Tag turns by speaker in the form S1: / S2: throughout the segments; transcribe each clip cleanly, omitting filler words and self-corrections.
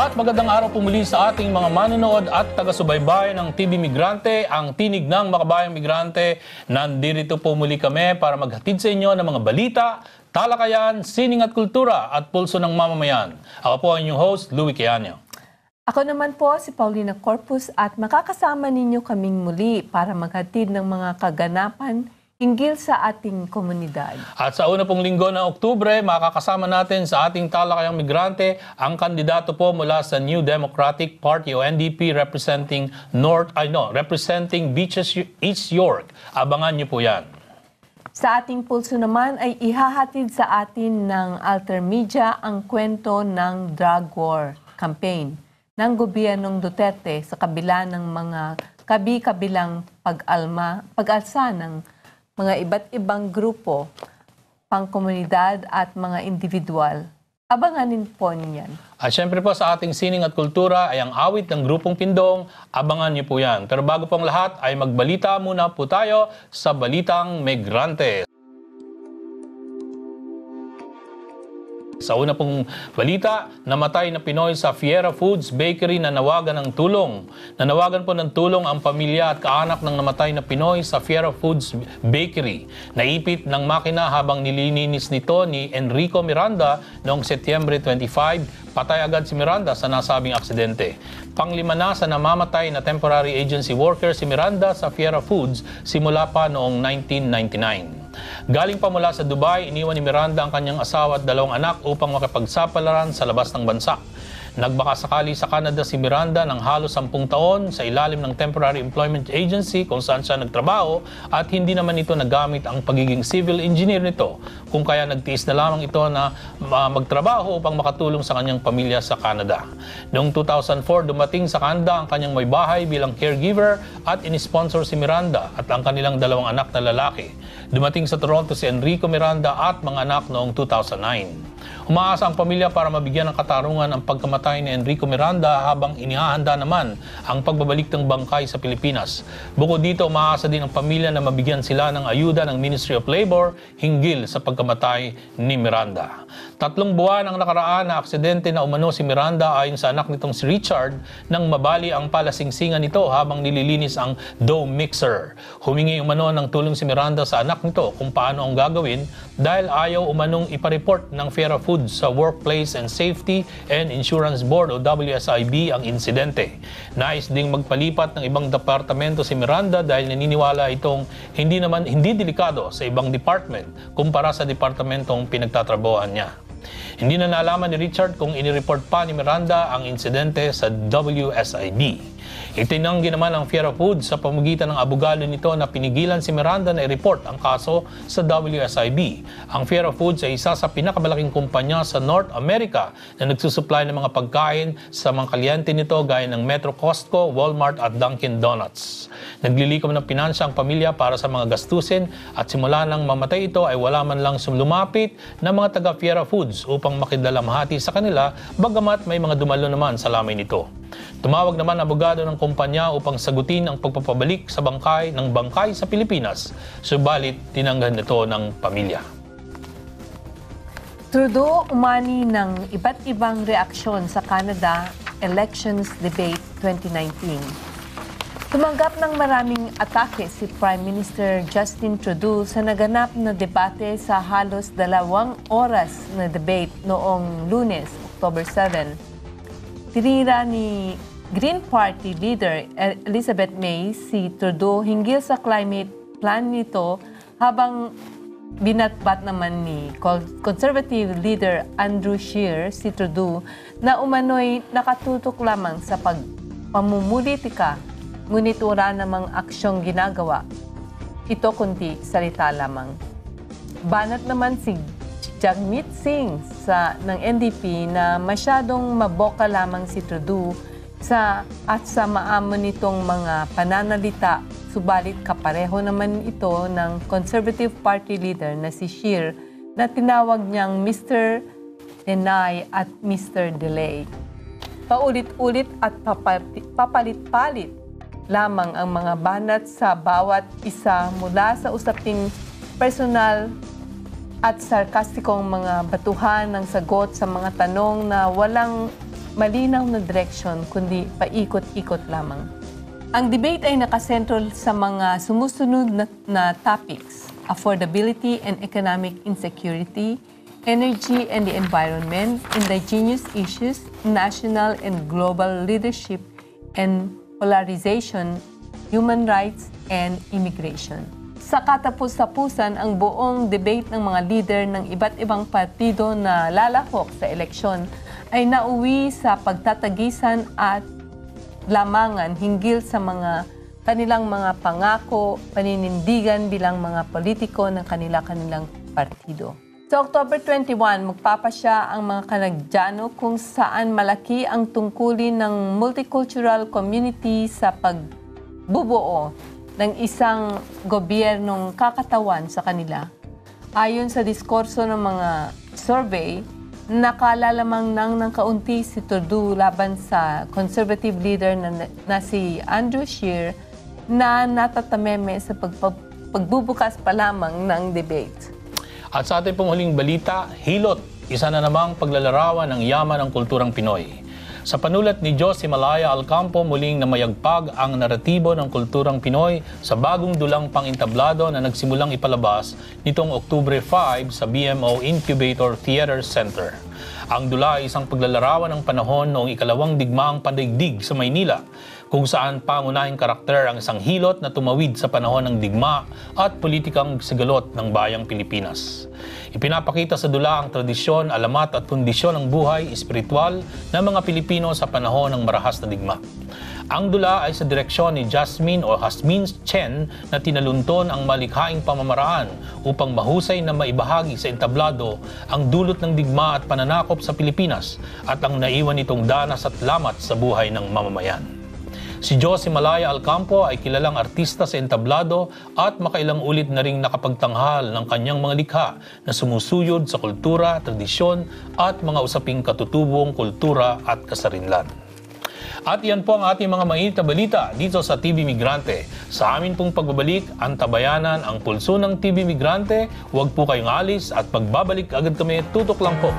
S1: At magandang araw po muli sa ating mga manonood at taga-subaybay ng TV Migrante, ang tinig ng makabayang migrante. Nandito po muli kami para maghatid sa inyo ng mga balita, talakayan, sining at kultura at pulso ng mamamayan. Ako po ang inyong host, Louie Quiano.
S2: Ako naman po si Paulina Corpus at makakasama ninyo kaming muli para maghatid ng mga kaganapan hinggil sa ating komunidad. At
S1: sa una pong linggo ng Oktubre, makakasama natin sa ating talakayang migrante ang kandidato po mula sa New Democratic Party o NDP representing Beaches East York. Abangan niyo po yan.
S2: Sa ating pulso naman ay ihahatid sa atin ng Alter Media ang kwento ng drug war campaign ng gobyernong Duterte sa kabila ng mga kabi-kabilang pag-alsa ng mga iba't ibang grupo, pangkomunidad at mga individual. Abanganin po niyan.
S1: At syempre po sa ating sining at kultura ay ang awit ng grupong Pindong. Abangan niyo po yan. Pero bago pong lahat ay magbalita muna po tayo sa Balitang Migrante. Sa una pong balita, namatay na Pinoy sa Fiera Foods Bakery na nawagan ng tulong. Nanawagan po ng tulong ang pamilya at kaanak ng namatay na Pinoy sa Fiera Foods Bakery. Naipit ng makina habang nililinis nito ni Enrico Miranda noong Setyembre 25. Patay agad si Miranda sa nasabing aksidente. Panglima na sa namamatay na temporary agency worker si Miranda sa Fiera Foods simula pa noong 1999. Galing pa mula sa Dubai, iniwan ni Miranda ang kanyang asawa at dalawang anak upang makipagsapalaran sa labas ng bansa. Nagbakasakali sa Canada si Miranda ng halos 10 taon sa ilalim ng Temporary Employment Agency kung saan siya nagtrabaho at hindi naman ito nagamit ang pagiging civil engineer nito, kung kaya nagtiis na lamang ito na magtrabaho upang makatulong sa kanyang pamilya sa Canada. Noong 2004, dumating sa Canada ang kanyang may bahay bilang caregiver at inisponsor si Miranda at ang kanilang dalawang anak na lalaki. Dumating sa Toronto si Enrico Miranda at mga anak noong 2009. Umaasa ang pamilya para mabigyan ng katarungan ang pagkamatay ni Enrico Miranda habang inihahanda naman ang pagbabalik ng bangkay sa Pilipinas. Bukod dito, umaasa din ang pamilya na mabigyan sila ng ayuda ng Ministry of Labor hinggil sa pagkamatay ni Miranda. 3 buwan ang nakaraan na aksidente na umano si Miranda ayon sa anak nitong si Richard nang mabali ang palasingsingan nito habang nililinis ang dough mixer. Humingi umano ng tulong si Miranda sa anak nito kung paano ang gagawin dahil ayaw umanong ipareport ng Fiera Foods sa Workplace and Safety and Insurance Board o WSIB ang insidente. Nais ding magpalipat ng ibang departamento si Miranda dahil naniniwala itong hindi delikado sa ibang department kumpara sa departamentong pinagtatrabahoan niya. Hindi na nalaman ni Richard kung inireport pa ni Miranda ang insidente sa WSIB. Itinanggi naman ang Fiera Foods sa pamamagitan ng abogado nito na pinigilan si Miranda na i-report ang kaso sa WSIB. Ang Fiera Foods ay isa sa pinakamalaking kumpanya sa North America na nagsusupply ng mga pagkain sa mga kliyente nito gaya ng Metro, Costco, Walmart at Dunkin' Donuts. Naglilikom ng pinansya ang pamilya para sa mga gastusin at simula nang mamatay ito ay wala man lang lumapit na mga taga Fiera Foods upang makidalamhati sa kanila bagamat may mga dumalo naman sa lamay nito. Tumawag naman ang abogado ng kumpanya upang sagutin ang pagpapabalik sa bangkay sa Pilipinas, subalit tinanggan nito ng pamilya.
S2: Trudeau umani ng iba't ibang reaksyon sa Canada Elections Debate 2019. Tumanggap ng maraming atake si Prime Minister Justin Trudeau sa naganap na debate sa halos 2 oras na debate noong Lunes, October 7. Tinira ni Green Party leader Elizabeth May si Trudeau hinggil sa climate plan nito habang binatbat naman ni Conservative leader Andrew Scheer si Trudeau na umano'y nakatutok lamang sa pamumulitika ngunit wala namang aksyong ginagawa. Ito kundi salita lamang. Banat naman si Jagmeet Singh ng NDP na masyadong maboka lamang si Trudeau sa maamon nitong mga pananalita, subalit kapareho naman ito ng Conservative Party leader na si Scheer na tinawag niyang Mr. Deny at Mr. Delay. Paulit-ulit at papalit-palit lamang ang mga banat sa bawat isa mula sa usaping personal at sarkastikong mga batuhan ng sagot sa mga tanong na walang malinaw na direksyon kundi paikot-ikot lamang. Ang debate ay nakasentro sa mga sumusunod na topics: affordability and economic insecurity, energy and the environment, indigenous issues, national and global leadership and polarization, human rights, and immigration. Sa katapus-tapusan, ang buong debate ng mga leader ng iba't ibang partido na lalahok sa eleksyon ay nauwi sa pagtatagisan at lamangan hinggil sa kanilang mga pangako, paninindigan bilang mga politiko ng kanilang partido. Sa October 21, magpapasya ang mga Kanadyano kung saan malaki ang tungkulin ng multicultural community sa pagbubuo ng isang gobyernong kakatawan sa kanila. Ayon sa diskurso ng mga survey, nakalalamang ng kaunti si Trudeau laban sa conservative leader na si Andrew Scheer na natatameme sa pagbubukas pa lamang ng debate.
S1: At sa ating pong huling balita, hilot, isa na namang paglalarawan ng yaman ng kulturang Pinoy. Sa panulat ni Josie Malaya Alcampo, muling namayagpag ang naratibo ng kulturang Pinoy sa bagong dulang pang-entablado na nagsimulang ipalabas nitong Oktubre 5 sa BMO Incubator Theater Center. Ang dula ay isang paglalarawan ng panahon noong ikalawang digmaang pandaigdig sa Maynila, kung saan pangunahing karakter ang isang hilot na tumawid sa panahon ng digma at politikang sigalot ng bayang Pilipinas. Ipinapakita sa dula ang tradisyon, alamat at kondisyon ng buhay espiritual ng mga Pilipino sa panahon ng marahas na digma. Ang dula ay sa direksyon ni Jasmine Chen na tinalunton ang malikhaing pamamaraan upang mahusay na maibahagi sa entablado ang dulot ng digma at pananakop sa Pilipinas at ang naiwan nitong danas at lamat sa buhay ng mamamayan. Si Josie Malaya Alcampo ay kilalang artista sa entablado at makailang ulit na ring nakapagtanghal ng kanyang mga likha na sumusuyod sa kultura, tradisyon at mga usaping katutubong kultura at kasarinlan. At yan po ang ating mga mainit na balita dito sa TV Migrante. Sa amin pong pagbabalik, ang tabayanan, ang pulso ng TV Migrante. Huwag po kayong alis at pagbabalik agad kami, tutok lang po.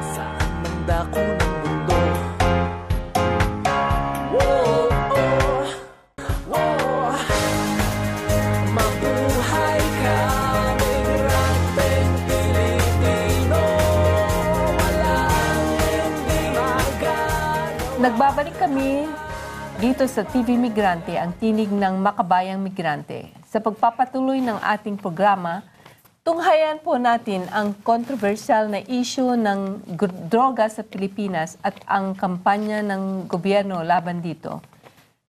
S2: Nagbabalik kami dito sa TV Migrante, ang tinig ng makabayang migrante. Sa pagpapatuloy ng ating programa, tunghayan po natin ang controversial na issue ng droga sa Pilipinas at ang kampanya ng gobyerno laban dito.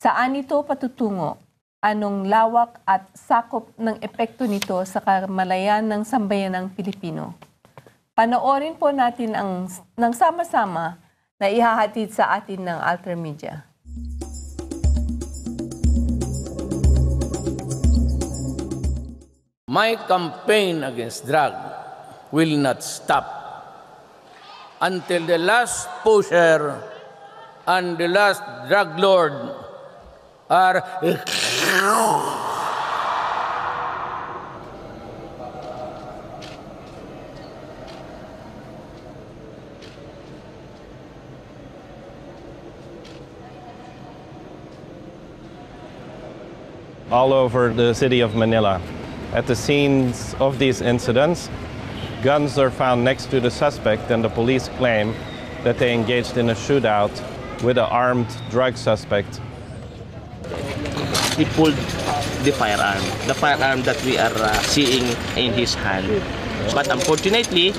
S2: Saan ito patutungo? Anong lawak at sakop ng epekto nito sa kamalayan ng sambayanang Pilipino? Panoorin po natin ng sama-sama na ihahatid sa atin ng Alter Media.
S3: My campaign against drug will not stop until the last pusher and the last drug lord are
S4: all over the city of Manila. At the scenes of these incidents, guns are found next to the suspect, and the police claim that they engaged in a shootout with an armed drug suspect.
S5: He pulled the firearm that we are seeing in his hand. But unfortunately,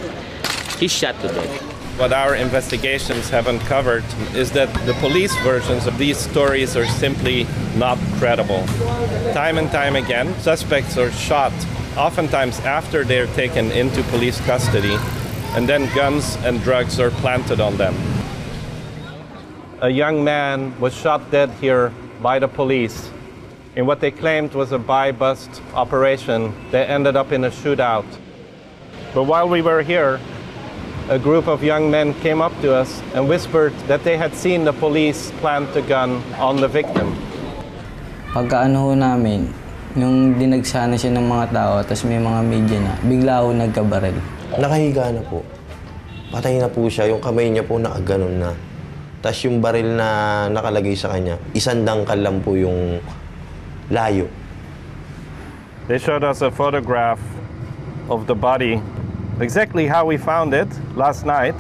S5: he shot to death.
S4: What our investigations have uncovered is that the police versions of these stories are simply not credible. Time and time again, suspects are shot, oftentimes after they're taken into police custody, and then guns and drugs are planted on them. A young man was shot dead here by the police in what they claimed was a buy-bust operation that ended up in a shootout. But while we were here, a group of young men came up to us and whispered that they had seen the police plant a gun on the victim.
S6: Pagkaano ho namin, yung dinagsa na siya ng mga tao, tapos may mga media na, bigla ho nagkabaril.
S7: Nakahiga na po. Patay na po siya, yung kamay niya po nakaganon na. tas yung baril na nakalagay sa kanya, 1 dangkal lang po yung layo.
S4: They showed us a photograph of the body, exactly how we found it last night,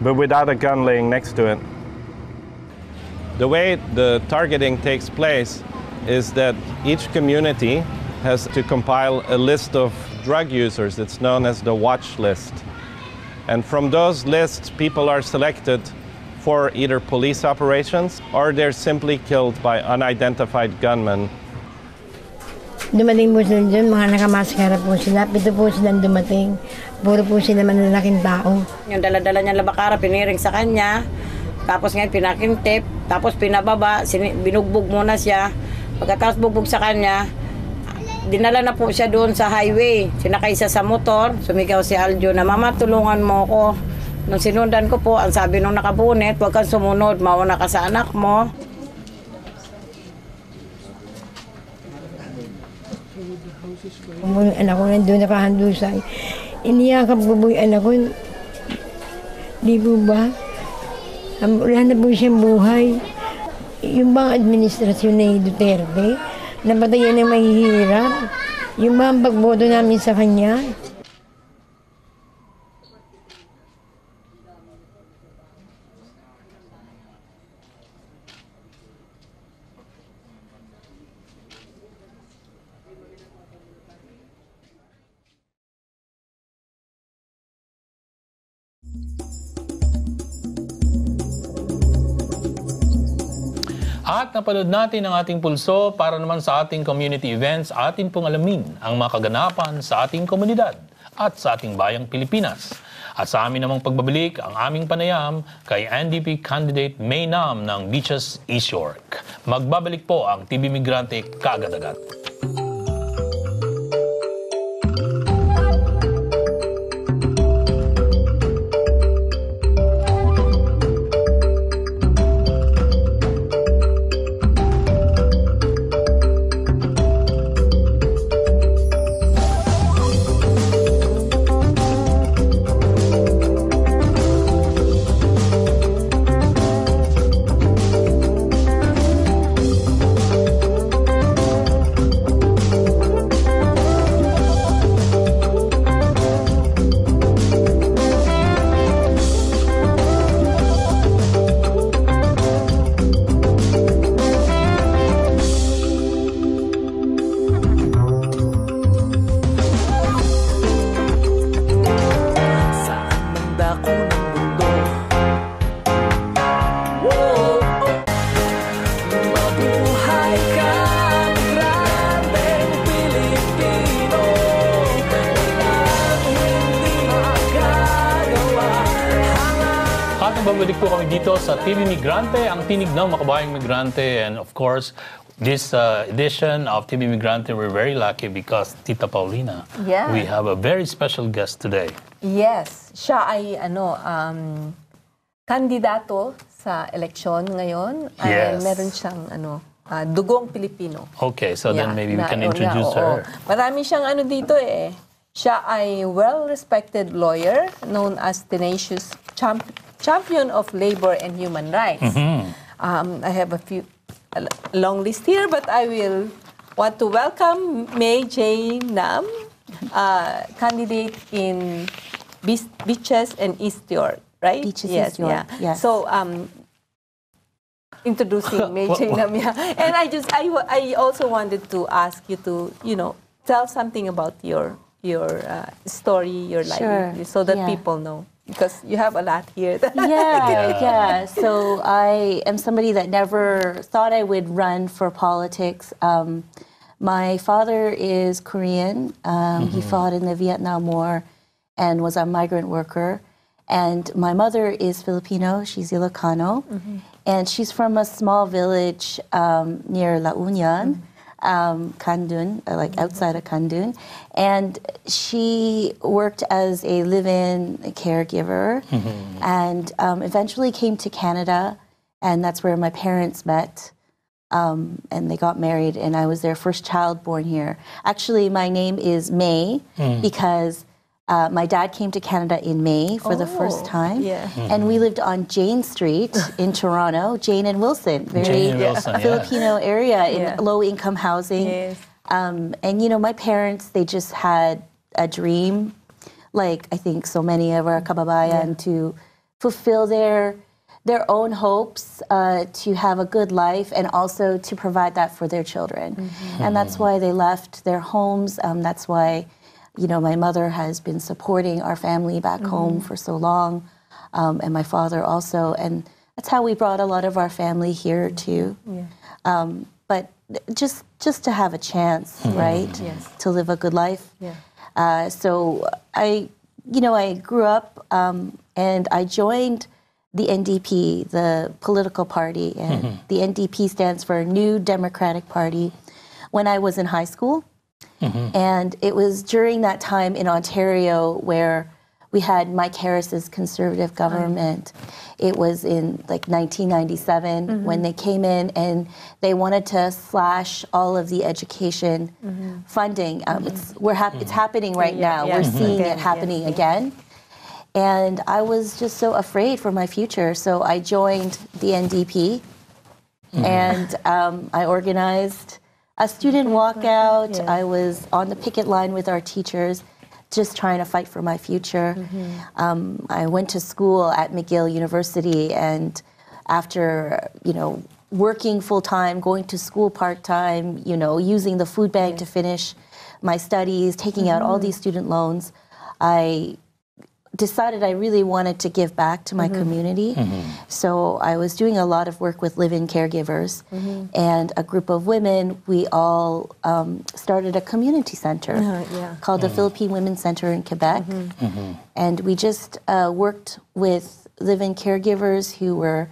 S4: but without a gun laying next to it. The way the targeting takes place is that each community has to compile a list of drug users. It's known as the watch list. And from those lists, people are selected for either police operations or they're simply killed by unidentified gunmen.
S8: Dumating po sila dyan, mga nakamaskara po sila. 7 po silang dumating. Puro po sila manlalaking tao.
S9: Yung dala-dala niya labakara, piniring sa kanya. Tapos ngayon pinakintip, tapos pinababa, binugbog muna siya. Pagkatapos bugbog sa kanya, dinala na po siya doon sa highway. Sinakay siya sa motor, sumigaw si Aljo na, "Mama, tulungan mo ako." Nung sinundan ko po, ang sabi nung nakabunet, "Huwag kang sumunod, mauna ka sa anak mo."
S8: Yung anak ko nandun nakahandusay. Iniyakap ko po yung anak ko. Di po ba? Wala na po siyang buhay. Yung bang administrasyon ni Duterte, napatayan ng mahihirap. Yung bang pagboto namin sa kanya.
S1: At napanood natin ang ating pulso para naman sa ating community events, atin pong alamin ang mga kaganapan sa ating komunidad at sa ating bayang Pilipinas. At sa amin namang pagbabalik ang aming panayam kay NDP candidate May Nam ng Beaches East York. Magbabalik po ang TV Migrante kaagad-agad. Babalik po kami dito sa TV Migrante, ang tinig ng makabayang migrante. And of course, this edition of TV Migrante, we're very lucky because Tita Paulina,
S2: Yeah.
S1: we have a very special guest today.
S2: Yes, siya ay kandidato sa eleksyon ngayon.
S1: Yes.
S2: Ay meron siyang dugong Pilipino.
S1: Okay, so then maybe we can
S2: oo
S1: introduce her.
S2: Marami siyang dito eh. Siya ay well-respected lawyer known as tenacious champion of labor and human rights. I have a long list here, but I will want to welcome May J. Nam, candidate in Beaches and East York, right?
S10: Beaches East York, yes.
S2: So, introducing May J. Nam, yeah. And I also wanted to ask you to, tell something about your story, your life,
S10: Sure,
S2: so that
S10: yeah.
S2: people know. Because you have a lot here.
S10: Yeah. So I am somebody that never thought I would run for politics. My father is Korean. He fought in the Vietnam War and was a migrant worker. And my mother is Filipino. She's Ilocano. And she's from a small village near La Union. Kandun, like outside of Kandun. And she worked as a live-in caregiver and eventually came to Canada, and that's where my parents met, and they got married, and I was their first child born here. Actually, my name is May because My dad came to Canada in May for the first time.
S2: yeah.
S10: And we lived on Jane Street in Toronto, Jane and Wilson, very
S1: Jane and Wilson,
S10: Filipino area in
S2: Yeah.
S10: low-income housing.
S2: Yes.
S10: And, you know, my parents, they just had a dream, like I think so many of our kababayan, to fulfill their own hopes, to have a good life, and also to provide that for their children. And that's why they left their homes. That's why, you know, my mother has been supporting our family back home for so long, and my father also. And that's how we brought a lot of our family here too. But just to have a chance, right, to live a good life. So I grew up and I joined the NDP, the political party, and the NDP stands for New Democratic Party, when I was in high school. And it was during that time in Ontario where we had Mike Harris's Conservative government. It was in like 1997 when they came in and they wanted to slash all of the education funding. It's happening right now. We're seeing it happening again. And I was just so afraid for my future. So I joined the NDP and I organized a student walkout. I was on the picket line with our teachers, just trying to fight for my future. I went to school at McGill University, and after, you know, working full-time, going to school part-time, you know, using the food bank to finish my studies, taking out all these student loans, I decided I really wanted to give back to my community. So I was doing a lot of work with live-in caregivers, and a group of women, we all started a community center called the Philippine Women's Center in Quebec. And we just worked with live-in caregivers who were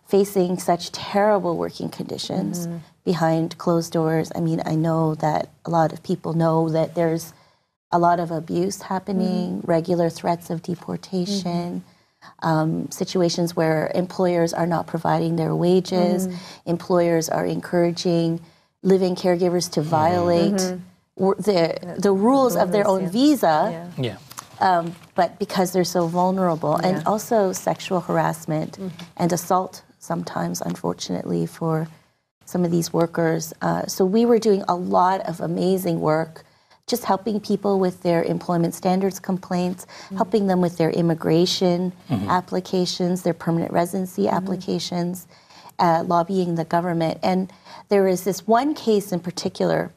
S10: facing such terrible working conditions behind closed doors. I mean, I know that a lot of people know that there's a lot of abuse happening, regular threats of deportation, situations where employers are not providing their wages, employers are encouraging live-in caregivers to violate the rules of their own visa, but because they're so vulnerable, and also sexual harassment and assault sometimes, unfortunately, for some of these workers. So we were doing a lot of amazing work, just helping people with their employment standards complaints, helping them with their immigration applications, their permanent residency applications, lobbying the government. And there is this one case in particular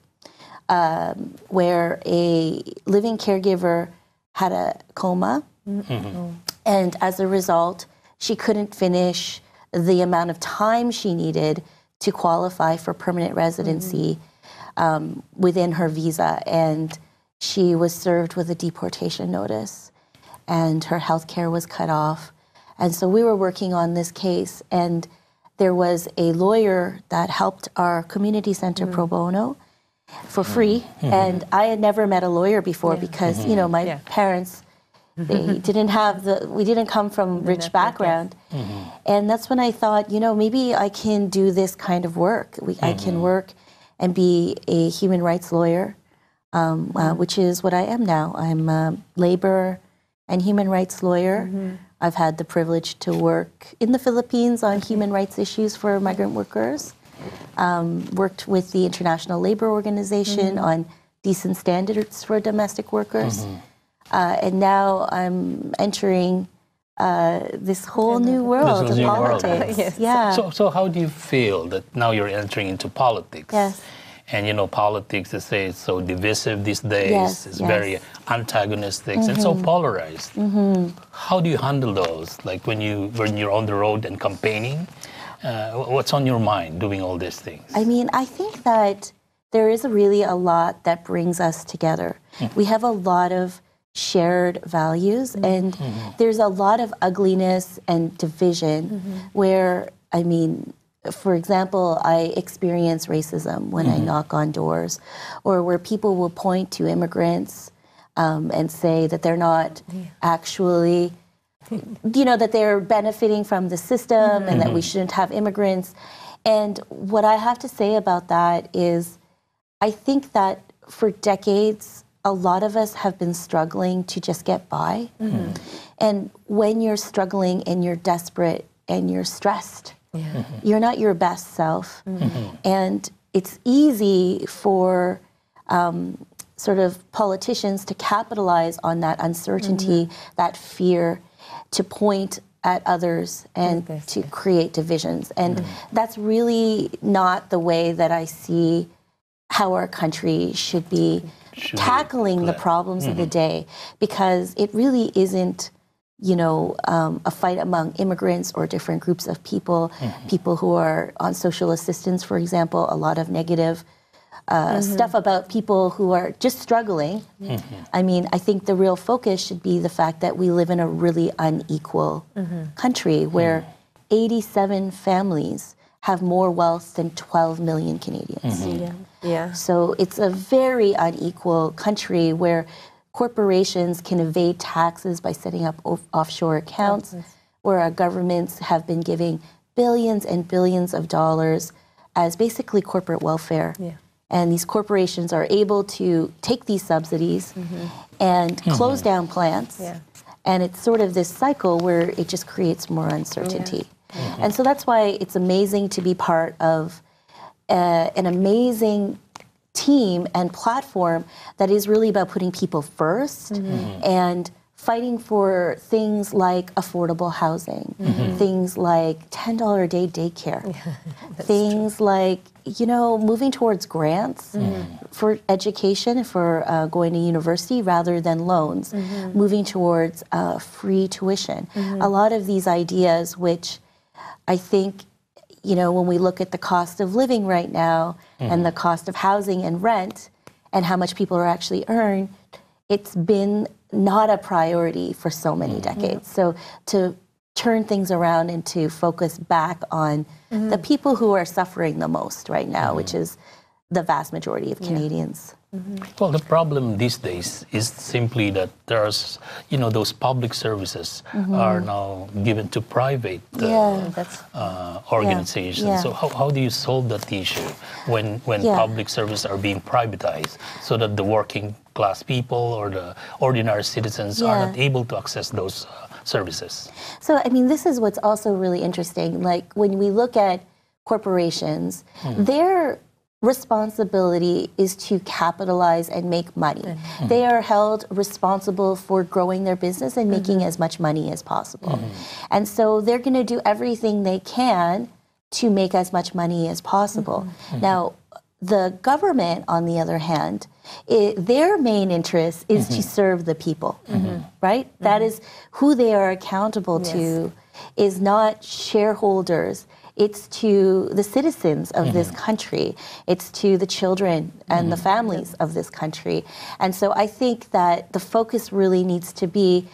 S10: where a living caregiver had a coma, and as a result, she couldn't finish the amount of time she needed to qualify for permanent residency within her visa, and she was served with a deportation notice, and her health care was cut off. And so we were working on this case, and there was a lawyer that helped our community center pro bono for free, and I had never met a lawyer before because, you know, my parents, they didn't have we didn't come from rich background. And that's when I thought, you know, maybe I can do this kind of work. I can work and be a human rights lawyer, which is what I am now. I'm a labor and human rights lawyer. I've had the privilege to work in the Philippines on human rights issues for migrant workers. Worked with the International Labor Organization on decent standards for domestic workers. And now I'm entering this whole new world of politics.
S1: So how do you feel that now you're entering into politics? And you know, politics, they say, it's so divisive these days. It's very antagonistic and so polarized. How do you handle those? Like when you're on the road and campaigning, what's on your mind doing all these things?
S10: I mean, I think that there is really a lot that brings us together. We have a lot of shared values, and there's a lot of ugliness and division where, I mean, for example, I experience racism when I knock on doors, or where people will point to immigrants and say that they're not actually, you know, that they're benefiting from the system and that we shouldn't have immigrants. And what I have to say about that is, I think that for decades, a lot of us have been struggling to just get by. And when you're struggling and you're desperate and you're stressed, you're not your best self. And it's easy for sort of politicians to capitalize on that uncertainty, that fear, to point at others and to create divisions. And that's really not the way that I see how our country should be tackling the problems of the day, because it really isn't, you know, a fight among immigrants or different groups of people, people who are on social assistance, for example, a lot of negative stuff about people who are just struggling. I mean, I think the real focus should be the fact that we live in a really unequal country where 87 families have more wealth than 12 million Canadians. So it's a very unequal country where corporations can evade taxes by setting up offshore accounts, where our governments have been giving billions and billions of dollars as basically corporate welfare. And these corporations are able to take these subsidies and close down plants. And it's sort of this cycle where it just creates more uncertainty. And so that's why it's amazing to be part of an amazing team and platform that is really about putting people first and fighting for things like affordable housing, things like $10 a day daycare, things like, you know, moving towards grants for education, for going to university rather than loans, moving towards free tuition. A lot of these ideas, which I think, you know, when we look at the cost of living right now and the cost of housing and rent and how much people are actually earn, it's been not a priority for so many decades. So to turn things around and to focus back on the people who are suffering the most right now, which is the vast majority of Canadians.
S1: Well, the problem these days is simply that there's, you know, those public services are now given to private organizations. So how do you solve that issue when public services are being privatized so that the working class people or the ordinary citizens are not able to access those services?
S10: So, I mean, this is what's also really interesting. Like, when we look at corporations, their responsibility is to capitalize and make money. They are held responsible for growing their business and making as much money as possible. And so they're going to do everything they can to make as much money as possible. Now, the government, on the other hand, their main interest is to serve the people, right? That is who they are accountable to, is not shareholders. It's to the citizens of this country. It's to the children and the families of this country. And so I think that the focus really needs to be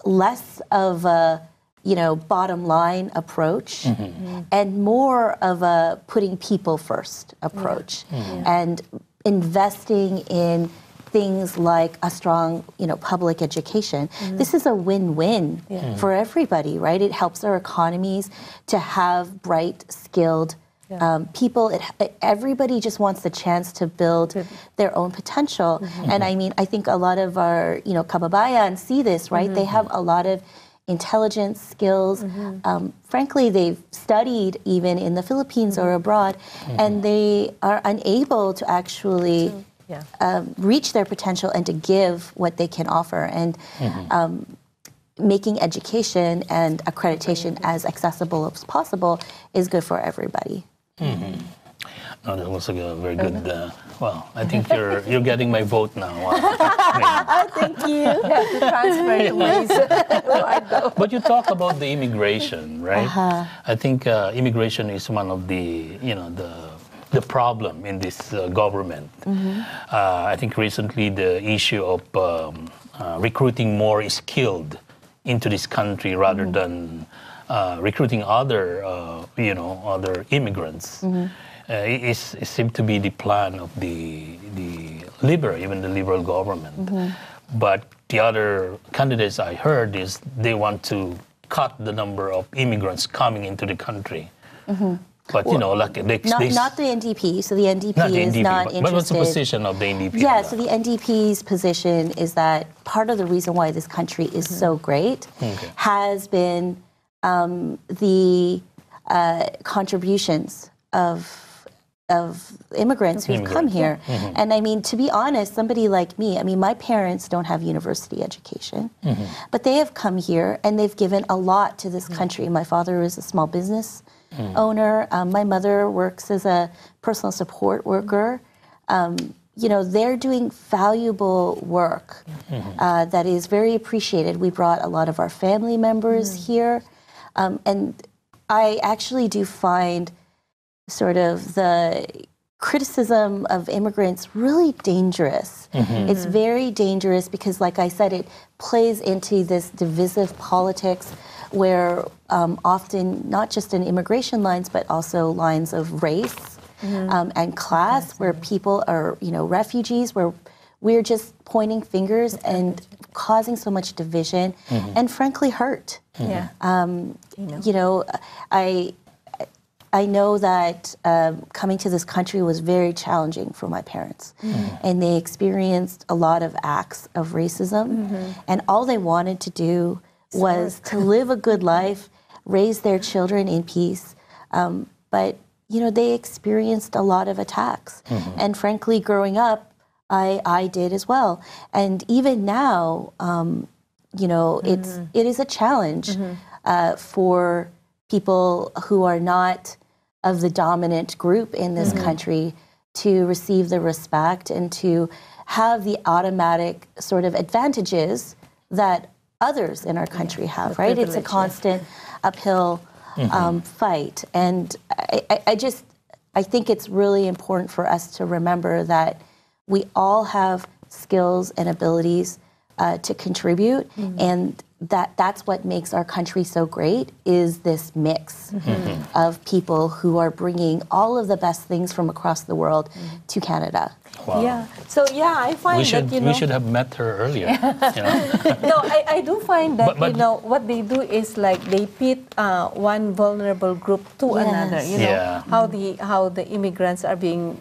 S10: less of a, you know, bottom line approach and more of a putting people first approach and investing in things like a strong, you know, public education. This is a win-win for everybody, right? It helps our economies to have bright, skilled people. Everybody just wants the chance to build their own potential. And I mean, I think a lot of our, you know, kababayan see this, right? They have a lot of intelligence, skills. Frankly, they've studied even in the Philippines or abroad, and they are unable to actually reach their potential and to give what they can offer. And making education and accreditation as accessible as possible is good for everybody.
S1: No, that was a very good. Well, I think you're getting my vote now.
S10: Thank you.
S2: To transfer it ways.
S1: But you talk about the immigration, right? I think immigration is one of the, you know, the problem in this government. I think recently the issue of recruiting more skilled into this country rather than recruiting other, you know, other immigrants. It seemed to be the plan of the liberal, even the liberal government. But the other candidates I heard is they want to cut the number of immigrants coming into the country. But, you know, like
S10: Not the NDP. So the NDP
S1: not the
S10: is
S1: NDP,
S10: not
S1: but
S10: interested.
S1: what's the position of the NDP?
S10: Yeah, so the NDP's position is that part of the reason why this country is so great has been the contributions of immigrants who've come here. And I mean, to be honest, somebody like me, I mean, my parents don't have university education, but they have come here and they've given a lot to this country. My father is a small business owner. My mother works as a personal support worker. You know, they're doing valuable work that is very appreciated. We brought a lot of our family members here. And I actually do find sort of the criticism of immigrants really dangerous. It's very dangerous because, like I said, it plays into this divisive politics where often not just in immigration lines, but also lines of race and class, where people are, you know, refugees, where we're just pointing fingers and causing so much division and frankly hurt. You know, I know that coming to this country was very challenging for my parents. And they experienced a lot of acts of racism. And all they wanted to do was to live a good life, raise their children in peace. But, you know, they experienced a lot of attacks. And frankly, growing up, I did as well. And even now, you know, it is a challenge for people who are not of the dominant group in this country to receive the respect and to have the automatic sort of advantages that others in our country have, right? It's a constant uphill fight. And I think it's really important for us to remember that we all have skills and abilities to contribute, and that's what makes our country so great, is this mix of people who are bringing all of the best things from across the world to Canada.
S1: Wow.
S2: Yeah. So yeah, I find that, you know,
S1: we should have met her earlier. You know?
S2: No, I do find that,
S1: But
S2: you know, what they do is like they pit one vulnerable group to another. You know, how the immigrants are being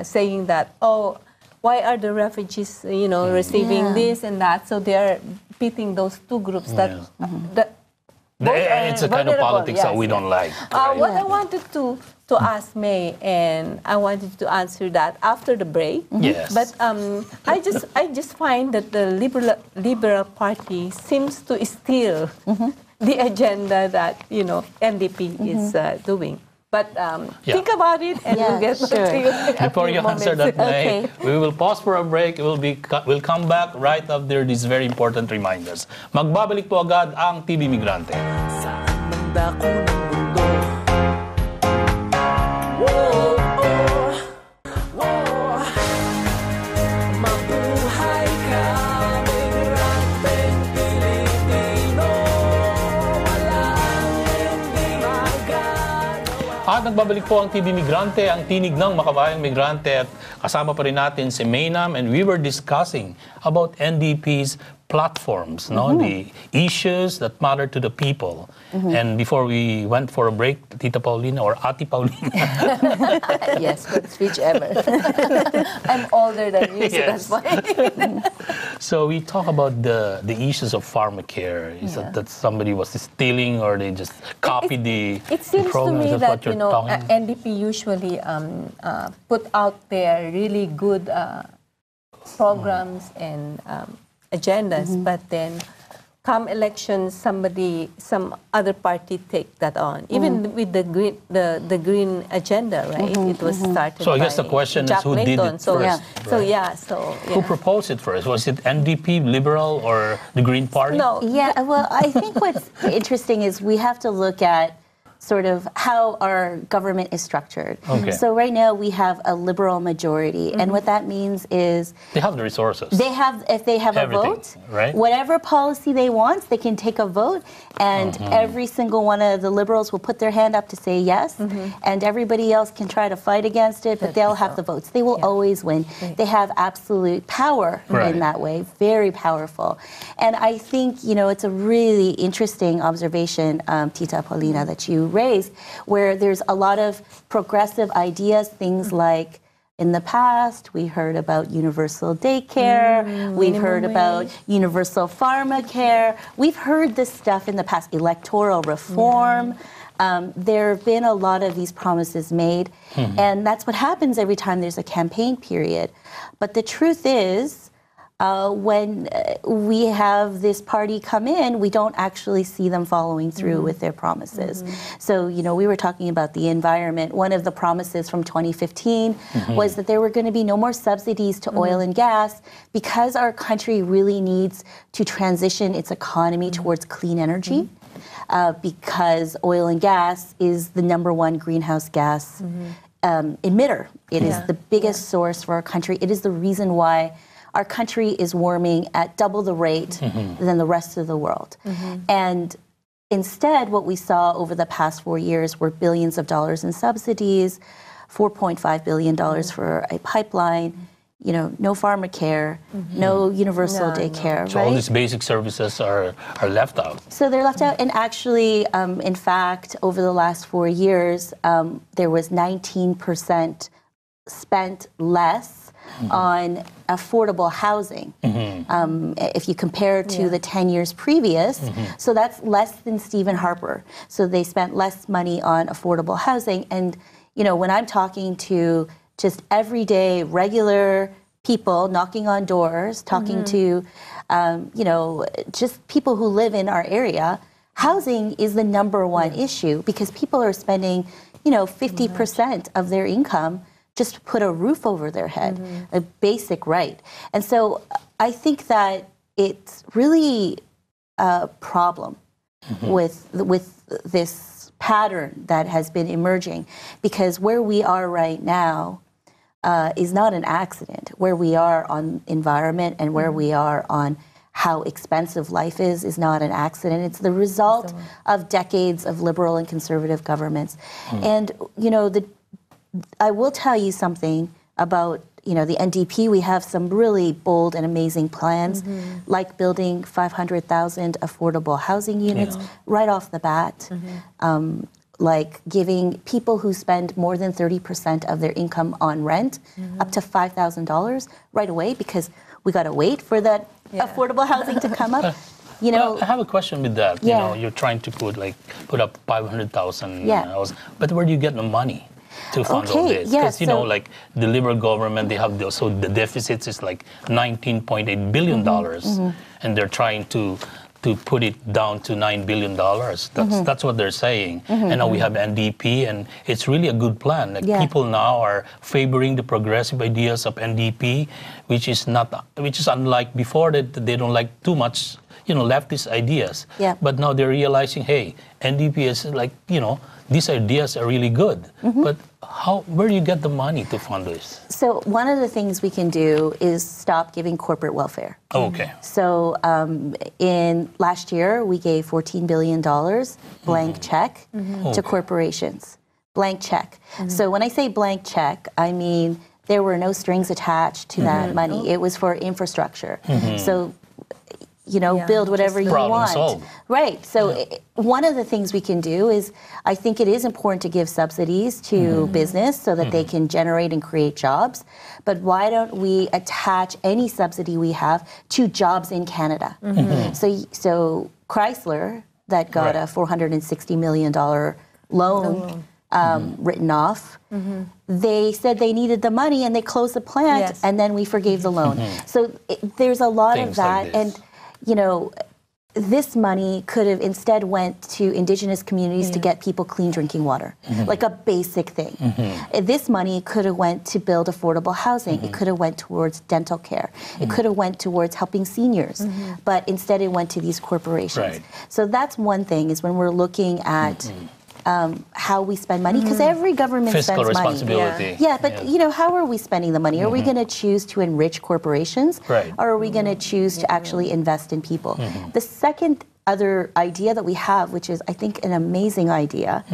S2: saying that, oh, why are the refugees, you know, receiving this and that? So they are pitting those two groups that
S1: it's a kind of politics that we don't like. Right?
S2: What I wanted to ask May, and I wanted to answer that after the break.
S1: Yes.
S2: But I just find that the Liberal Party seems to steal the agenda that, you know, NDP is doing. But think about it, and we'll get to you.
S1: Before you answer that, May, we will pause for a break. We'll come back right after these very important reminders. Magbabalik po agad ang TV Migrante. At nagbabalik po ang TV Migrante, ang tinig ng makabayang migrante, at kasama pa rin natin si Maynam, and we were discussing about NDP's platforms, no, the issues that matter to the people. And before we went for a break, Tita Paulina or Ati Paulina.
S2: Yes, whichever. I'm older than you, so that's fine.
S1: So we talk about the issues of pharmacare. Is that somebody was stealing, or they just copied the programs?
S2: It seems to me that, you know, NDP usually put out their really good programs and agendas, but then come elections, some other party take that on. Even with the green agenda, right? It was started.
S1: So I guess the question is, who did it first?
S2: Who
S1: proposed it first? Was it NDP, Liberal, or the Green Party?
S10: No. Yeah. Well, I think what's interesting is we have to look at sort of how our government is structured. So right now we have a Liberal majority, and what that means is
S1: they have the resources.
S10: If they have
S1: everything,
S10: a vote,
S1: right?
S10: Whatever policy they want, they can take a vote, and every single one of the Liberals will put their hand up to say yes, and everybody else can try to fight against it, but they'll have the votes. They will always win. They have absolute power in that way, very powerful. And I think, you know, it's a really interesting observation, Tita Paulina, that you raised, where there's a lot of progressive ideas, things like in the past, we heard about universal daycare. We've heard about universal pharmacare. We've heard this stuff in the past, electoral reform. There have been a lot of these promises made, and that's what happens every time there's a campaign period. But the truth is, when we have this party come in, we don't actually see them following through with their promises. So, you know, we were talking about the environment. One of the promises from 2015 was that there were going to be no more subsidies to oil and gas because our country really needs to transition its economy towards clean energy. Because oil and gas is the #1 greenhouse gas emitter. It is the biggest source for our country. It is the reason why our country is warming at double the rate than the rest of the world. And instead, what we saw over the past 4 years were billions of dollars in subsidies, $4.5 billion for a pipeline, you know, no pharmacare, no universal daycare,
S1: So all these basic services are left out.
S10: So they're left out. And actually, in fact, over the last 4 years, there was 19% spent less on affordable housing. If you compare to the 10 years previous, so that's less than Stephen Harper. So they spent less money on affordable housing. And, you know, when I'm talking to just everyday, regular people knocking on doors, talking to, you know, just people who live in our area, housing is the #1 issue because people are spending, you know, 50% of their income just to put a roof over their head, a basic right. And so I think that it's really a problem with this pattern that has been emerging, because where we are right now is not an accident. Where we are on environment and where we are on how expensive life is not an accident. It's the result of decades of liberal and conservative governments. And, you know, I will tell you something about, you know, the NDP. We have some really bold and amazing plans, like building 500,000 affordable housing units right off the bat, like giving people who spend more than 30% of their income on rent up to $5,000 right away, because we got to wait for that affordable housing to come up. You know,
S1: well, I have a question with that. You know, you're trying to put up 500,000 houses, but where do you get the money to fund all this? Because, you know, like the Liberal government, they have so the deficit is like $19.8 billion, and they're trying to put it down to $9 billion. That's what they're saying. And now we have NDP, and it's really a good plan. Like people now are favoring the progressive ideas of NDP, which is unlike before, that they don't like too much, you know, leftist ideas. But now they're realizing, hey, NDP is like, you know, these ideas are really good. But where do you get the money to fund this?
S10: So one of the things we can do is stop giving corporate welfare.
S1: Okay.
S10: So in last year, we gave $14 billion blank check to corporations. Blank check. So when I say blank check, I mean there were no strings attached to that money. It was for infrastructure. So, you know, build whatever you want.
S1: Solved.
S10: Right. So one of the things we can do is, I think it is important to give subsidies to business so that they can generate and create jobs. But why don't we attach any subsidy we have to jobs in Canada? So Chrysler, that got a $460 million loan written off, they said they needed the money and they closed the plant, and then we forgave the loan. So there's a lot of that. Like, and you know, this money could have instead went to Indigenous communities to get people clean drinking water, like a basic thing. This money could have went to build affordable housing. It could have went towards dental care. It could have went towards helping seniors, but instead it went to these corporations. So that's one thing, is when we're looking at how we spend money, because every government
S1: Fiscal
S10: spends
S1: responsibility.
S10: money. But you know, how are we spending the money? Are we going to choose to enrich corporations, or are we going to choose to actually invest in people? The second other idea that we have, which is I think an amazing idea,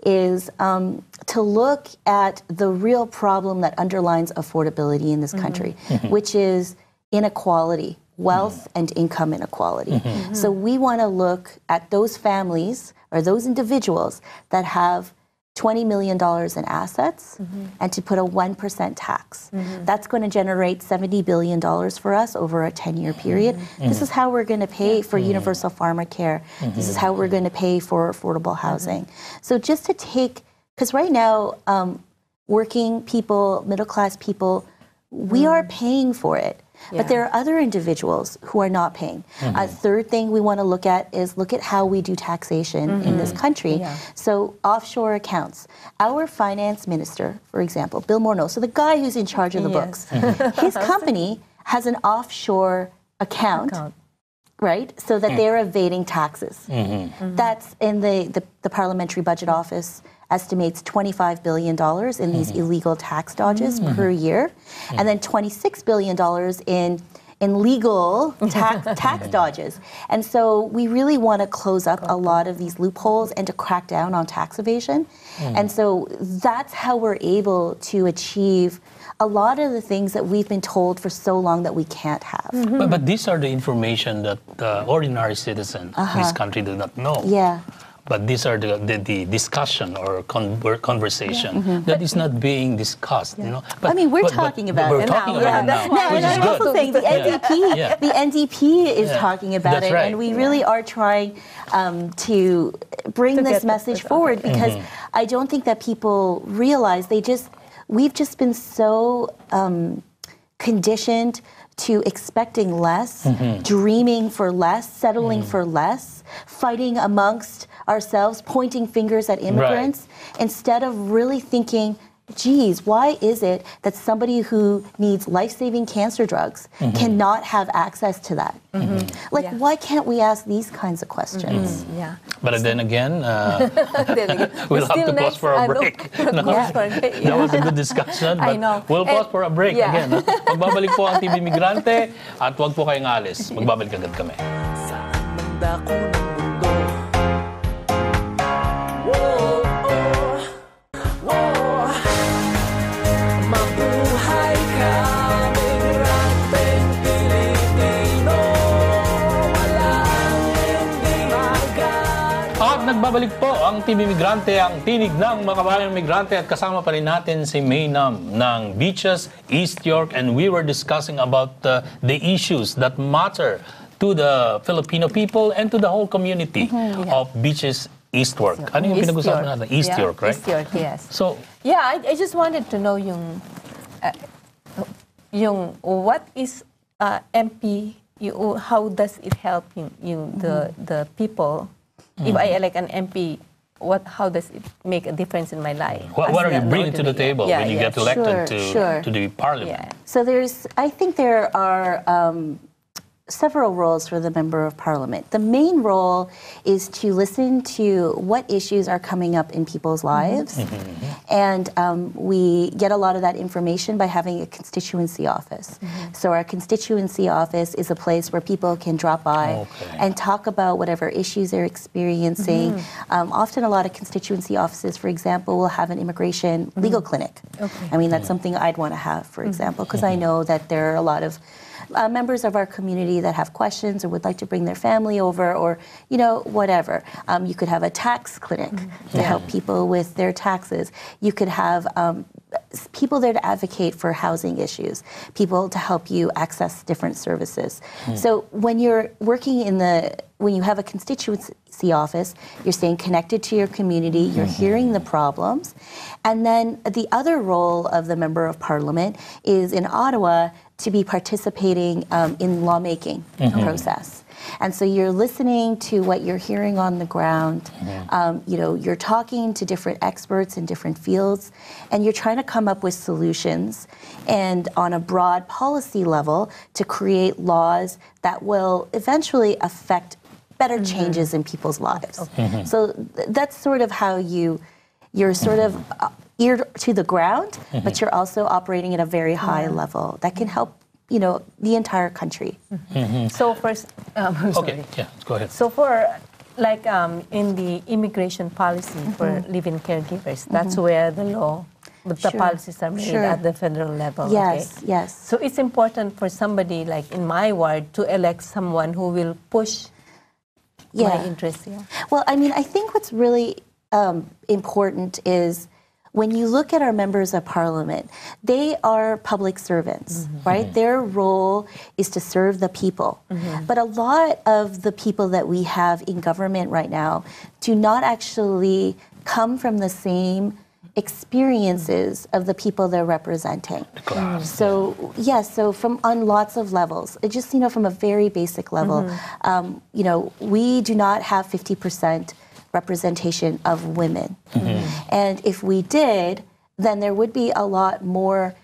S10: is to look at the real problem that underlines affordability in this country, which is inequality wealth and income inequality. So we want to look at those families or those individuals that have $20 million in assets and to put a 1% tax. That's going to generate $70 billion for us over a 10-year period. This is how we're going to pay for universal pharma care. This is how we're going to pay for affordable housing. So just to take, because right now, working people, middle-class people, we are paying for it. But there are other individuals who are not paying. A third thing we want to look at is look at how we do taxation in this country. So offshore accounts. Our finance minister, for example, Bill Morneau, so the guy who's in charge of the books, his company has an offshore account, right? So that they're evading taxes. That's in the Parliamentary Budget Office estimates $25 billion in these illegal tax dodges per year, and then $26 billion in legal tax dodges. And so we really want to close up a lot of these loopholes and to crack down on tax evasion. And so that's how we're able to achieve a lot of the things that we've been told for so long that we can't have.
S1: But these are the information that the ordinary citizen in this country do not know. But these are the discussion or conversation that is not being discussed, you know. But,
S10: I mean, we're talking about
S1: we're
S10: it
S1: talking
S10: now.
S1: about it now,
S10: No,
S1: which
S10: and
S1: is
S10: I'm also
S1: good.
S10: saying the NDP, the NDP is talking about
S1: That's
S10: it,
S1: right.
S10: and we really are trying to bring this message forward because I don't think that people realize we've just been so conditioned to expecting less, dreaming for less, settling for less, fighting amongst ourselves, pointing fingers at immigrants, instead of really thinking, geez, why is it that somebody who needs life-saving cancer drugs cannot have access to that? Why can't we ask these kinds of questions?
S1: But then again, we'll have to pause for a break. That was a good discussion, but we'll pause for a break again. Magbabalik po ang TV Migrante at huwag po kayong alis. Magbabalik agad kami. Nagbabalik po ang TV Migrante, ang tinig ng mga kababayang migrante at kasama pa rin natin si Maynam ng Beaches, East York, and we were discussing about the issues that matter to the Filipino people and to the whole community of Beaches, East York. Ano yung pinag-usapan natin? East York, right?
S2: East York, yes.
S1: So,
S2: I just wanted to know yung what is MP, how does it help the people? If I elect an MP, how does it make a difference in my life?
S1: What are you bringing to the table when you get elected to the parliament?
S10: So I think there are several roles for the member of parliament. The main role is to listen to what issues are coming up in people's lives. And we get a lot of that information by having a constituency office. So our constituency office is a place where people can drop by and talk about whatever issues they're experiencing. Often a lot of constituency offices, for example, will have an immigration legal clinic. I mean, that's something I'd want to have, for example, because I know that there are a lot of members of our community that have questions or would like to bring their family over or, whatever. You could have a tax clinic to help people with their taxes. You could have people there to advocate for housing issues, people to help you access different services. So when you're working when you have a constituency office, you're staying connected to your community, you're hearing the problems. And then the other role of the member of parliament is in Ottawa to be participating in lawmaking process. And so you're listening to what you're hearing on the ground. You're talking to different experts in different fields, and you're trying to come up with solutions and on a broad policy level to create laws that will eventually affect better changes in people's lives. So that's sort of how you're sort of ear to the ground, but you're also operating at a very high level that can help the entire country.
S2: So first,
S1: Go ahead.
S2: So for in the immigration policy for live-in caregivers, that's where the law but the policies are made at the federal level.
S10: Yes,
S2: okay?
S10: yes.
S2: So it's important for somebody like in my ward to elect someone who will push my interests. Yeah.
S10: Well, I mean, I think what's really important is when you look at our members of parliament, they are public servants, right? Their role is to serve the people. But a lot of the people that we have in government right now do not actually come from the same experiences of the people they're representing. So, so from on lots of levels, it just, from a very basic level, we do not have 50% representation of women. And if we did, then there would be a lot more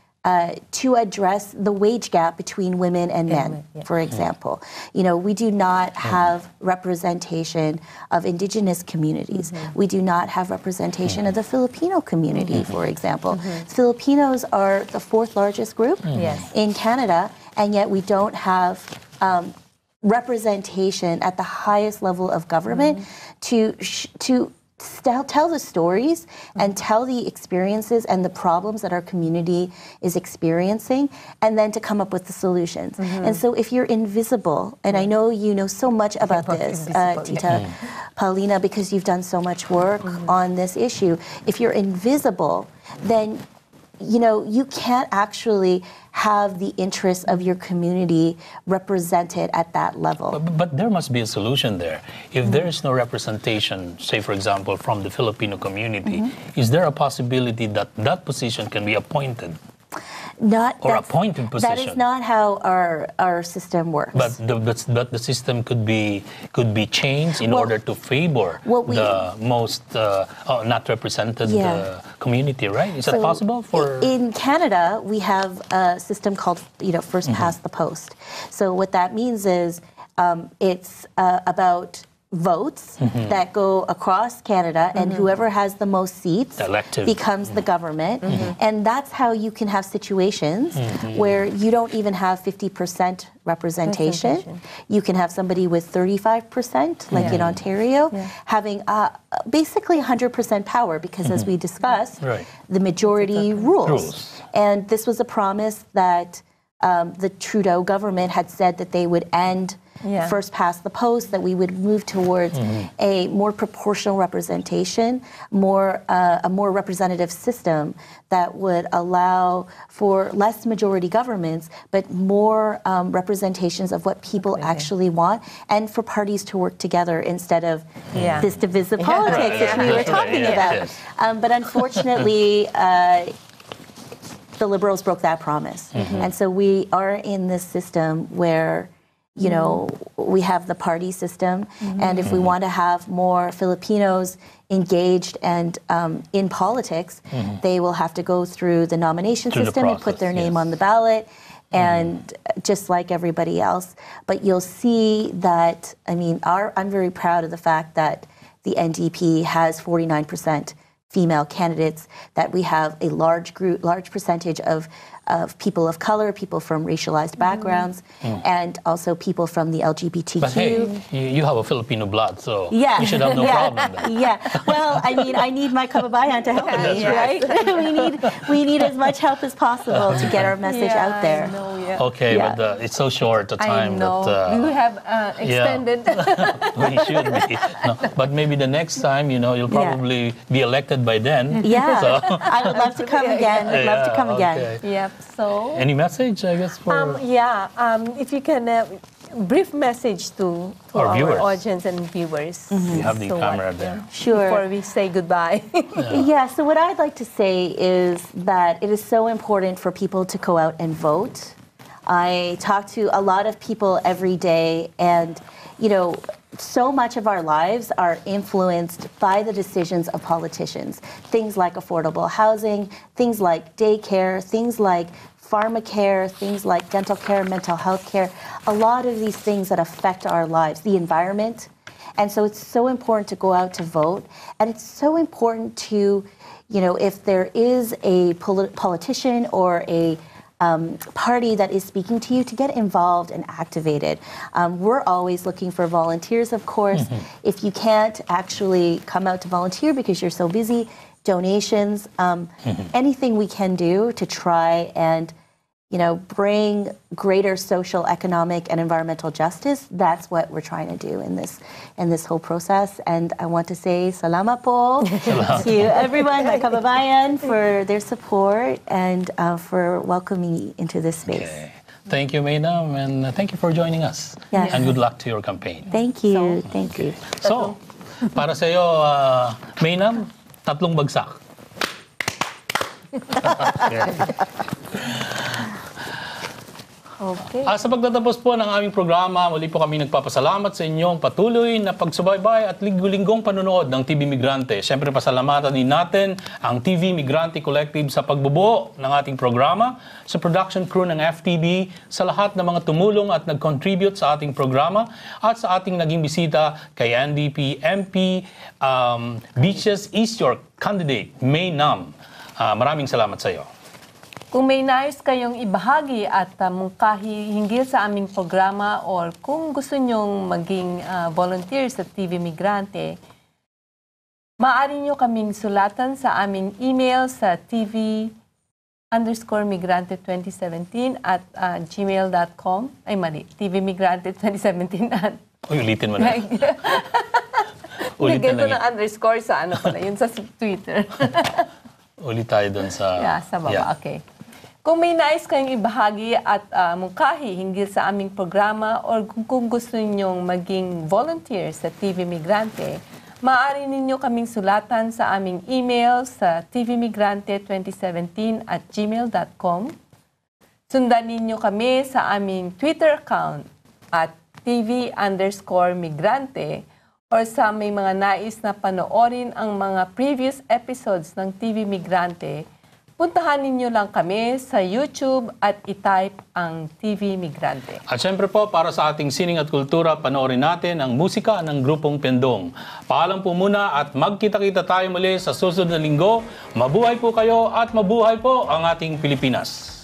S10: to address the wage gap between women and men, for example. We do not have representation of indigenous communities. We do not have representation of the Filipino community, for example. Filipinos are the 4th largest group in Canada, and yet we don't have representation at the highest level of government to tell the stories and tell the experiences and the problems that our community is experiencing, and then to come up with the solutions. And so if you're invisible, and I know you know so much about this, Tita Paulina, because you've done so much work on this issue, if you're invisible, then you can't actually have the interests of your community represented at that level.
S1: But there must be a solution there. If there is no representation, say for example, from the Filipino community, is there a possibility that that position can be appointed? Appointed position.
S10: That is not how our system works.
S1: But the system could be changed in order to favor the most not represented community, right? Is that possible?
S10: In Canada, we have a system called first past the post. So what that means is it's about votes that go across Canada, and whoever has the most seats becomes the government. And that's how you can have situations where you don't even have 50% representation. You can have somebody with 35%, like in Ontario, having basically 100% power, because as we discussed, the majority rules. And this was a promise that the Trudeau government had said that they would end first past the post, that we would move towards a more proportional representation, a more representative system that would allow for less majority governments, but more representations of what people actually want, and for parties to work together instead of this divisive politics that we were talking about. But unfortunately, the Liberals broke that promise. And so we are in this system where we have the party system, and if we want to have more Filipinos engaged and in politics, they will have to go through the nomination system and put their name on the ballot, and just like everybody else. But you'll see that, I'm very proud of the fact that the NDP has 49% female candidates, that we have a large percentage of people of color, people from racialized backgrounds, and also people from the LGBTQ.
S1: But hey, you have a Filipino blood, so you should have no problem then.
S10: Well, I need my kababayan to help me, right? we need as much help as possible to get our message out there.
S1: Okay, but it's so short a time that...
S2: we have extended.
S1: We should be. No, but maybe the next time, you'll probably be elected by then.
S10: So. I would love to come again. I'd love to come again.
S2: Yep. So.
S1: Any message, I guess, for...
S2: if you can... brief message to our audience and viewers.
S1: You have the camera there.
S10: Sure.
S2: Before we say goodbye.
S10: So what I'd like to say is that it is so important for people to go out and vote. I talk to a lot of people every day, and so much of our lives are influenced by the decisions of politicians. Things like affordable housing, things like daycare, things like pharmacare, things like dental care, mental health care, a lot of these things that affect our lives, the environment. And so it's so important to go out to vote. And it's so important to, if there is a politician or a party that is speaking to you, to get involved and activated. We're always looking for volunteers, of course. If you can't actually come out to volunteer because you're so busy, donations, anything we can do to try and, bring greater social, economic, and environmental justice. That's what we're trying to do in this whole process. And I want to say salamat po to everyone, my kababayan, for their support and for welcoming me into this space.
S1: Okay. Thank you, Maynam, and thank you for joining us.
S10: Yes.
S1: And good luck to your campaign.
S10: Thank you. Thank you.
S1: So, para sa iyo, Maynam, 3 bagsak.
S2: Okay.
S1: Sa pagtatapos po ng aming programa, muli po kami nagpapasalamat sa inyong patuloy na pagsubaybay at linggo-linggong panonood ng TV Migrante. Siyempre, pasalamatan din natin ang TV Migrante Collective sa pagbubuo ng ating programa, sa production crew ng FTV, sa lahat ng mga tumulong at nag-contribute sa ating programa, at sa ating naging bisita kay NDP MP Beaches East York candidate May Nam. Maraming salamat sa iyo.
S2: Kung may nais kayong ibahagi at mungkahi hinggil sa aming programa or kung gusto nyong maging volunteer sa TV Migrante, maaari nyo kaming sulatan sa aming email sa tv_migrante2017 at gmail.com. Ay, mali. tvmigrante2017 at...
S1: Uy, ulitin mo na.
S2: Ulitin na ng underscore sa ano pala, yun sa Twitter.
S1: Ulit tayo doon sa...
S2: sa baba. Okay. Kung may nais kayong ibahagi at mungkahi hinggil sa aming programa or kung gusto ninyong maging volunteer sa TV Migrante, maaari ninyo kaming sulatan sa aming email sa tvmigrante2017 at gmail.com. Sundan ninyo kami sa aming Twitter account at TV_Migrante or sa may mga nais na panoorin ang mga previous episodes ng TV Migrante, puntahan ninyo lang kami sa YouTube at i-type ang TV Migrante.
S1: At syempre po, para sa ating sining at kultura, panoorin natin ang musika ng grupong Pendong. Paalam po muna at magkita-kita tayo muli sa susunod na linggo. Mabuhay po kayo at mabuhay po ang ating Pilipinas.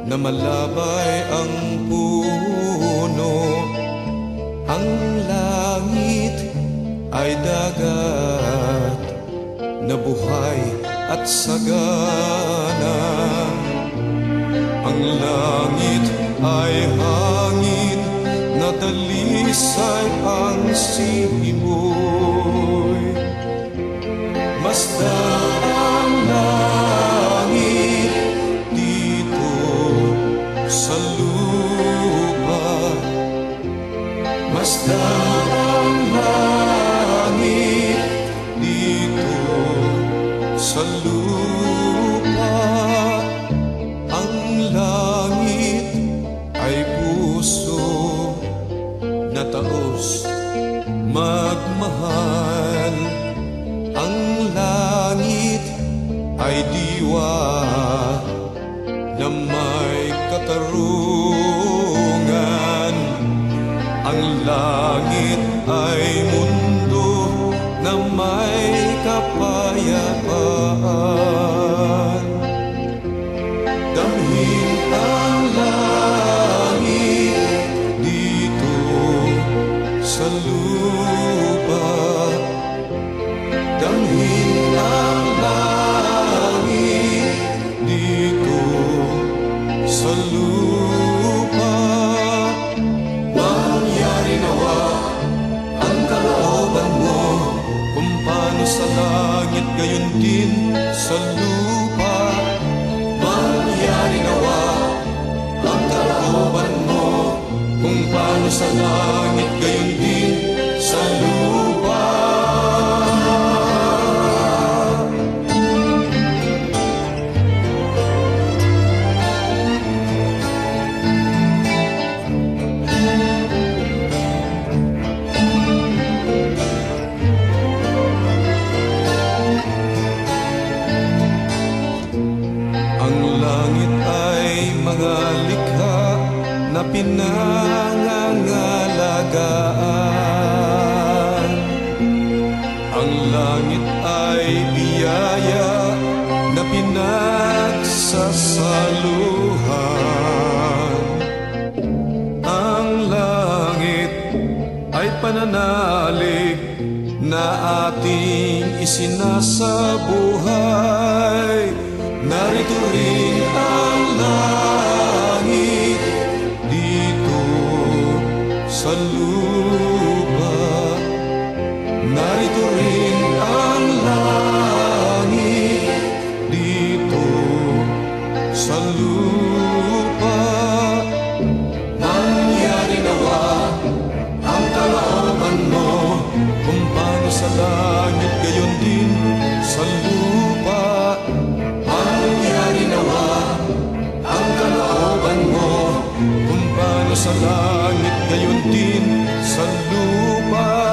S11: Na malabay ang puno, ang langit ay dagat na buhay at sagana. Ang langit ay hangin na dalisay ang simoy. Masdan ang langit sa lupa, masdan ang langit dito sa lupa. Ang langit ay puso na taos magmahal. Ang langit ay diwa na may katarungan. Ang langit ay mundo na may kapayapaan. Damhin ang langit dito sa lupa. Damhin ang langit dito sa lupa. Mangyari nawa ang kalooban mo, kung paano sa langit gayon din sa lupa. Mangyari nawa ang kalooban mo, kung paano sa langit gayon din sa lupa. Pinangangalagaan. pananalig na ating isinasabuhay. Narito rin ang langit dito sa lupa. Narito rin ang langit dito sa lupa. Mangyari nawa ang kalooban mo, kung paano sa langit gayon din sa lupa. Mangyari nawa ang kalooban mo, kung paano sa langit gayon din sa lupa.